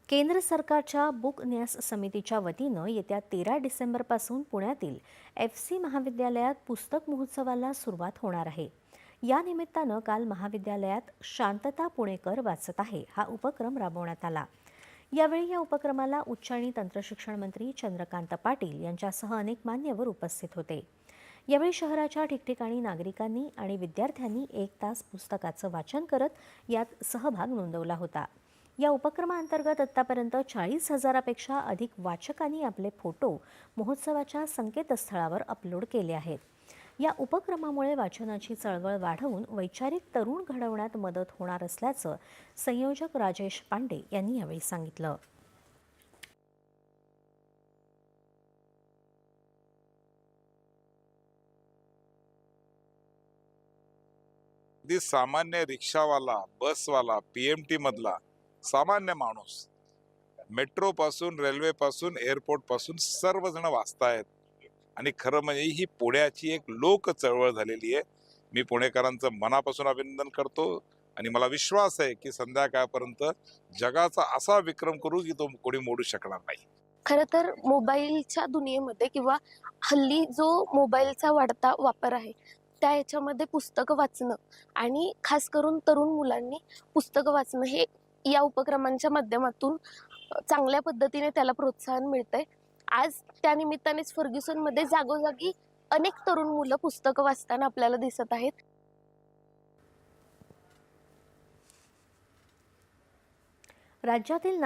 केंद्र सरकारच्या बुक न्यास समितीच्या वतीनं येत्या 13 डिसेंबरपासून पुण्यातील FC महाविद्यालयात पुस्तक महोत्सवाला सुरुवात होणार आहे। या निमित्तानं काल महाविद्यालयात शांतता पुणेकर वाचत आहे हा उपक्रम राबवण्यात आला। यावेळी या उपक्रमाला उच्च आणि तंत्रशिक्षण मंत्री चंद्रकांत पाटील यांच्यासह अनेक मान्यवर उपस्थित होते। यावेळी शहराच्या ठिकठिकाणी नागरिकांनी आणि विद्यार्थ्यांनी 1 तास पुस्तकाचं वाचन करत यात सहभाग नोंदवला होता। या उपक्रमाअंतर्गत आतापर्यंत 40,000पेक्षा अधिक वाचकांनी आपले फोटो महोत्सवाच्या संकेतस्थळावर अपलोड केले आहेत। या उपक्रमामुळे वाचनाची चळवळ वाढवून वैचारिक तरुण घडवण्यात मदत होणार असल्याचं संयोजक राजेश पांडे यांनी यावेळी सांगितलं। अगदी सामान्य रिक्षावाला, बसवाला, PMT मधला सामान्य माणूस, मेट्रो पासून, रेल्वे पासून, एअरपोर्ट पासून सर्वजण वाचतायत आणि खरं म्हणजे ही पुण्याची एक लोक चळवळ झालेली आहे। मी पुणेकरांचं मनापासून अभिनंदन करतो आणि मला विश्वास आहे की संध्याकाळपर्यंत जगाचा असा विक्रम करू की तो कोणी मोडू शकणार नाही। खरं तर मोबाईलच्या दुनियेमध्ये किंवा हल्ली जो मोबाईलचा वाढता वापर आहे त्या याच्यामध्ये पुस्तकं वाचणं आणि खास करून तरुण मुलांनी पुस्तकं वाचणं हे या उपक्रमांच्या माध्यमातून चांगल्या पद्धतीने त्याला प्रोत्साहन मिळतंय। आज त्या निमित्तानेच फर्ग्युसनमध्ये जागोजागी अनेक तरुण मुलं पुस्तकं वाचताना आपल्याला दिसत आहेत। राज्यातील